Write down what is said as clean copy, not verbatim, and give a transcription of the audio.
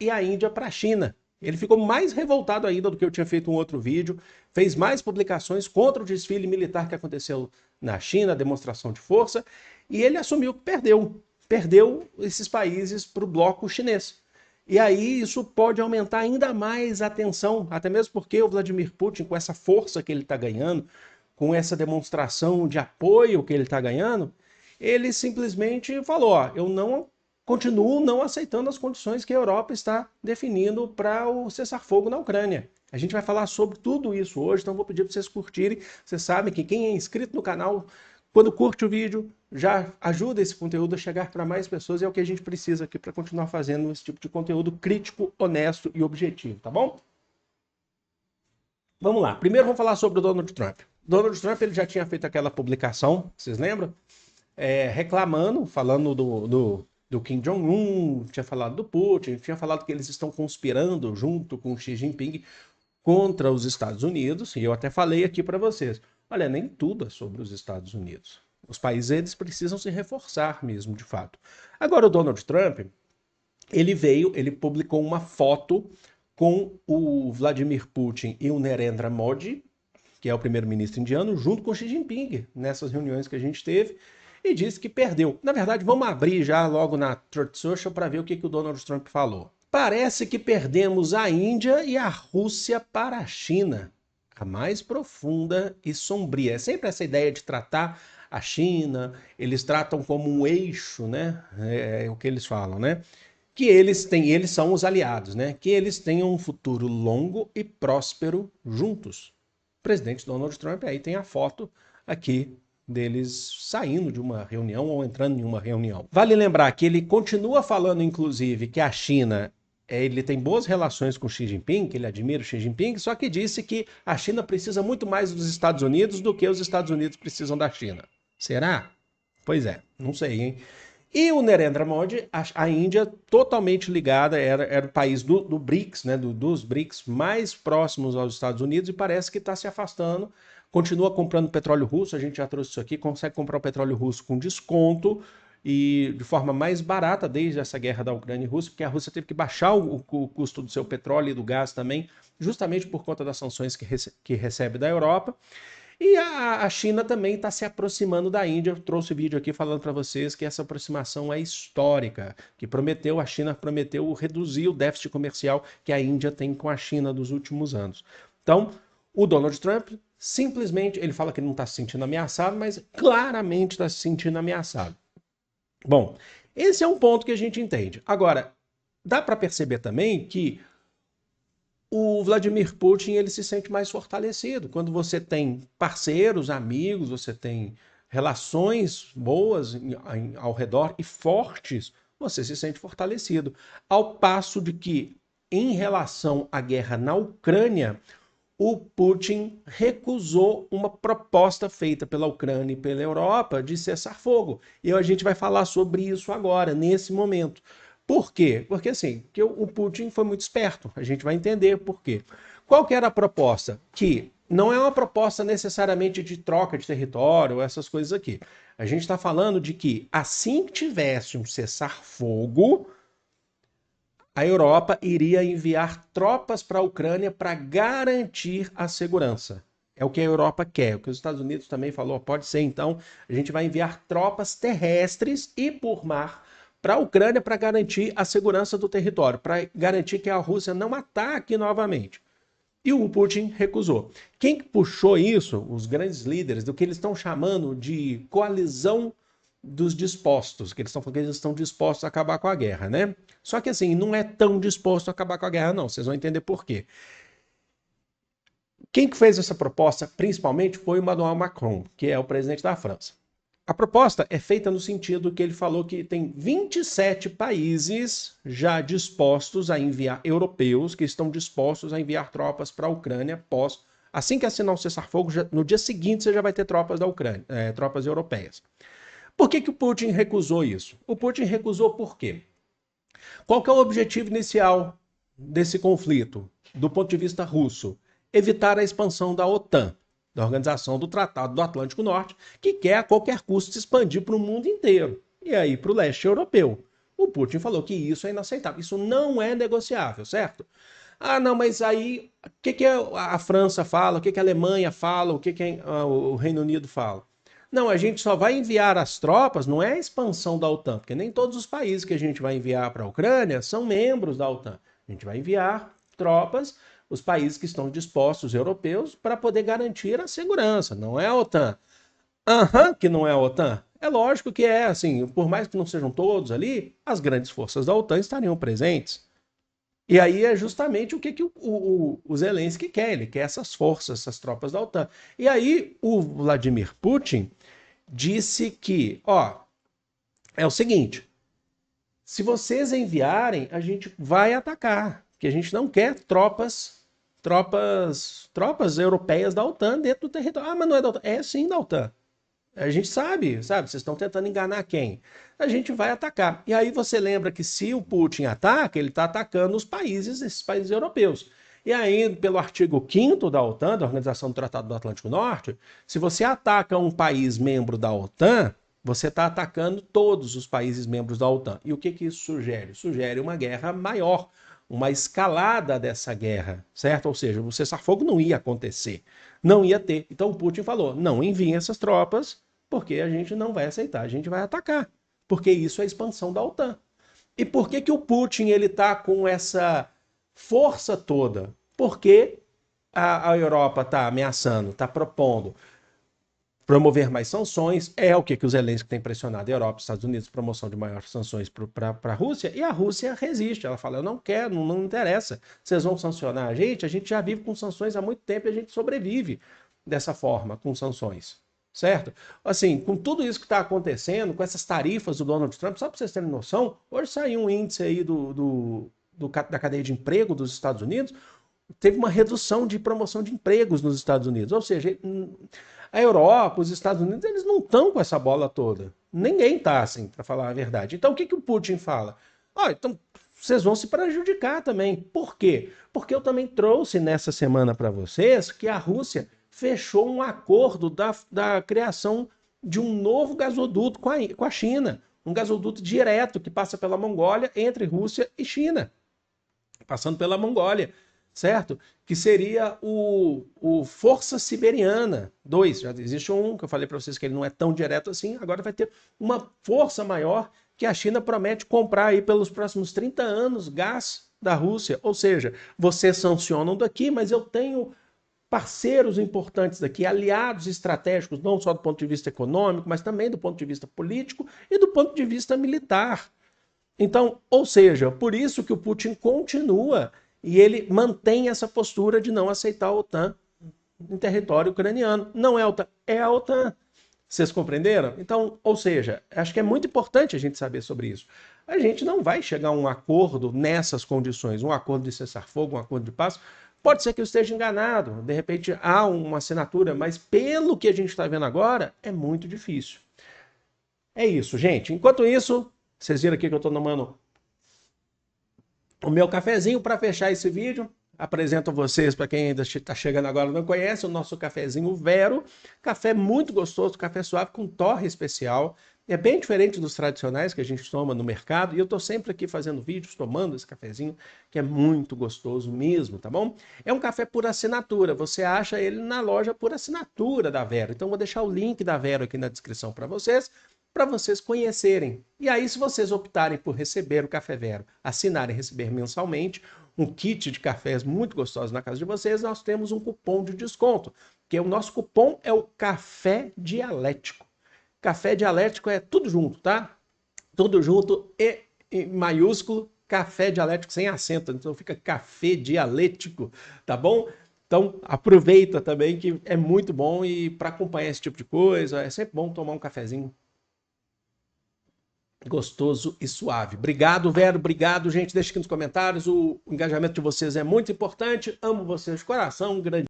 e a Índia para a China. Ele ficou mais revoltado ainda do que eu tinha feito um outro vídeo, fez mais publicações contra o desfile militar que aconteceu na China, a demonstração de força, e ele assumiu que perdeu esses países para o bloco chinês. E aí isso pode aumentar ainda mais a tensão, até mesmo porque o Vladimir Putin, com essa força que ele está ganhando, com essa demonstração de apoio que ele está ganhando, ele simplesmente falou, ó, eu não continuo não aceitando as condições que a Europa está definindo para o cessar-fogo na Ucrânia. A gente vai falar sobre tudo isso hoje, então vou pedir para vocês curtirem. Vocês sabem que quem é inscrito no canal, quando curte o vídeo, já ajuda esse conteúdo a chegar para mais pessoas e é o que a gente precisa aqui para continuar fazendo esse tipo de conteúdo crítico, honesto e objetivo, tá bom? Vamos lá. Primeiro vamos falar sobre o Donald Trump. Donald Trump ele já tinha feito aquela publicação, vocês lembram? Reclamando, falando do Kim Jong-un, tinha falado do Putin, tinha falado que eles estão conspirando junto com Xi Jinping contra os Estados Unidos, e eu até falei aqui para vocês, olha, nem tudo é sobre os Estados Unidos. Os países eles precisam se reforçar mesmo, de fato. Agora o Donald Trump, ele publicou uma foto com o Vladimir Putin e o Narendra Modi, que é o primeiro-ministro indiano, junto com Xi Jinping, nessas reuniões que a gente teve, e disse que perdeu. Na verdade, vamos abrir já logo na Truth Social para ver o que o Donald Trump falou. Parece que perdemos a Índia e a Rússia para a China, a mais profunda e sombria. É sempre essa ideia de tratar a China, eles tratam como um eixo, né? É o que eles falam, né? Que eles são os aliados, né? Que eles tenham um futuro longo e próspero juntos. O presidente Donald Trump, aí tem a foto aqui deles saindo de uma reunião ou entrando em uma reunião. Vale lembrar que ele continua falando, inclusive, que a China ele tem boas relações com Xi Jinping, que ele admira o Xi Jinping, só que disse que a China precisa muito mais dos Estados Unidos do que os Estados Unidos precisam da China. Será? Pois é, não sei, hein? E o Narendra Modi, a Índia totalmente ligada, era o país do BRICS, né, dos BRICS mais próximos aos Estados Unidos e parece que está se afastando, continua comprando petróleo russo, a gente já trouxe isso aqui, consegue comprar o petróleo russo com desconto e de forma mais barata desde essa guerra da Ucrânia e Rússia, porque a Rússia teve que baixar o custo do seu petróleo e do gás também, justamente por conta das sanções que recebe da Europa. E a China também está se aproximando da Índia. Eu trouxe vídeo aqui falando para vocês que essa aproximação é histórica, que a China prometeu reduzir o déficit comercial que a Índia tem com a China nos últimos anos. Então, o Donald Trump simplesmente, ele fala que não está se sentindo ameaçado, mas claramente está se sentindo ameaçado. Bom, esse é um ponto que a gente entende. Agora, dá para perceber também que o Vladimir Putin ele se sente mais fortalecido. Quando você tem parceiros, amigos, você tem relações boas ao redor e fortes, você se sente fortalecido. Ao passo de que, em relação à guerra na Ucrânia, o Putin recusou uma proposta feita pela Ucrânia e pela Europa de cessar fogo. E a gente vai falar sobre isso agora, nesse momento. Por quê? Porque assim, que o Putin foi muito esperto. A gente vai entender por quê. Qual que era a proposta? Que não é uma proposta necessariamente de troca de território, essas coisas aqui. A gente está falando de que assim que tivesse um cessar-fogo, a Europa iria enviar tropas para a Ucrânia para garantir a segurança. É o que a Europa quer. O que os Estados Unidos também falou, pode ser então, a gente vai enviar tropas terrestres e por mar para a Ucrânia para garantir a segurança do território, para garantir que a Rússia não ataque novamente. E o Putin recusou. Quem puxou isso? Os grandes líderes do que eles estão chamando de coalizão dos dispostos, que eles estão falando que eles estão dispostos a acabar com a guerra, né? Só que assim, não é tão disposto a acabar com a guerra, não. Vocês vão entender por quê. Quem que fez essa proposta, principalmente, foi o Emmanuel Macron, que é o presidente da França. A proposta é feita no sentido que ele falou que tem 27 países já dispostos a enviar, europeus, que estão dispostos a enviar tropas para a Ucrânia após, assim que assinar o cessar-fogo, no dia seguinte você já vai ter tropas da Ucrânia, tropas europeias. Por que o Putin recusou isso? O Putin recusou por quê? Qual que é o objetivo inicial desse conflito, do ponto de vista russo? Evitar a expansão da OTAN, da Organização do Tratado do Atlântico Norte, que quer a qualquer custo se expandir para o mundo inteiro, e aí para o leste europeu. O Putin falou que isso é inaceitável, isso não é negociável, certo? Ah, não, mas aí o que a França fala, o que a Alemanha fala, o Reino Unido fala? Não, a gente só vai enviar as tropas, não é a expansão da OTAN, porque nem todos os países que a gente vai enviar para a Ucrânia são membros da OTAN. A gente vai enviar tropas, os países que estão dispostos, europeus, para poder garantir a segurança, não é a OTAN. Aham, que não é a OTAN. É lógico que é, assim, por mais que não sejam todos ali, as grandes forças da OTAN estariam presentes. E aí é justamente o que o Zelensky quer, ele quer essas forças, essas tropas da OTAN. E aí o Vladimir Putin disse que, ó, é o seguinte, se vocês enviarem, a gente vai atacar, que a gente não quer tropas europeias da OTAN dentro do território. Ah, mas não é da OTAN. É sim da OTAN. A gente sabe, vocês estão tentando enganar quem? A gente vai atacar. E aí você lembra que se o Putin ataca, ele está atacando esses países europeus. E aí, pelo artigo 5º da OTAN, da Organização do Tratado do Atlântico Norte, se você ataca um país membro da OTAN, você está atacando todos os países membros da OTAN. E o que isso sugere? Sugere uma guerra maior, uma escalada dessa guerra, certo? Ou seja, o cessar-fogo não ia acontecer, não ia ter. Então o Putin falou, não enviem essas tropas, porque a gente não vai aceitar, a gente vai atacar, porque isso é a expansão da OTAN. E por que o Putin ele está com essa força toda? Porque a Europa está ameaçando, está propondo promover mais sanções, é o que o Zelensky tem pressionado a Europa, os Estados Unidos, promoção de maiores sanções para a Rússia, e a Rússia resiste, ela fala, eu não quero, não interessa, vocês vão sancionar a gente já vive com sanções há muito tempo e a gente sobrevive dessa forma, com sanções, certo? Assim, com tudo isso que está acontecendo, com essas tarifas do Donald Trump, só para vocês terem noção, hoje saiu um índice aí da cadeia de emprego dos Estados Unidos, teve uma redução de promoção de empregos nos Estados Unidos, ou seja, a Europa, os Estados Unidos, eles não estão com essa bola toda. Ninguém está assim, para falar a verdade. Então, o que o Putin fala? Então, vocês vão se prejudicar também. Por quê? Porque eu também trouxe nessa semana para vocês que a Rússia fechou um acordo da criação de um novo gasoduto com a China. Um gasoduto direto que passa pela Mongólia entre Rússia e China. Passando pela Mongólia, certo? Que seria o Força Siberiana 2. Já existe um, que eu falei para vocês que ele não é tão direto assim, agora vai ter uma força maior que a China promete comprar aí pelos próximos 30 anos gás da Rússia. Ou seja, vocês sancionam daqui, mas eu tenho parceiros importantes daqui, aliados estratégicos, não só do ponto de vista econômico, mas também do ponto de vista político e do ponto de vista militar. Então, ou seja, por isso que o Putin continua e ele mantém essa postura de não aceitar a OTAN em território ucraniano. Não é a OTAN, é a OTAN. Vocês compreenderam? Então, ou seja, acho que é muito importante a gente saber sobre isso. A gente não vai chegar a um acordo nessas condições, um acordo de cessar-fogo, um acordo de paz. Pode ser que eu esteja enganado, de repente há uma assinatura, mas pelo que a gente está vendo agora, é muito difícil. É isso, gente. Enquanto isso, vocês viram aqui que eu estou tomando o meu cafezinho para fechar esse vídeo. Apresento a vocês, para quem ainda está chegando agora e não conhece, o nosso cafezinho Vero. Café muito gostoso, café suave com torre especial. É bem diferente dos tradicionais que a gente toma no mercado. E eu estou sempre aqui fazendo vídeos, tomando esse cafezinho, que é muito gostoso mesmo, tá bom? É um café por assinatura. Você acha ele na loja por assinatura da Vero. Então, vou deixar o link da Vero aqui na descrição para vocês conhecerem. E aí, se vocês optarem por receber o Café Vero, assinarem e receber mensalmente um kit de cafés muito gostosos na casa de vocês, nós temos um cupom de desconto, que o nosso cupom é o Café Dialético. Café Dialético é tudo junto, tá? Tudo junto e em maiúsculo, Café Dialético sem acento, então fica Café Dialético, tá bom? Então aproveita também que é muito bom e para acompanhar esse tipo de coisa, é sempre bom tomar um cafezinho gostoso e suave. Obrigado, Vero. Obrigado, gente. Deixa aqui nos comentários. O engajamento de vocês é muito importante. Amo vocês de coração. Um grande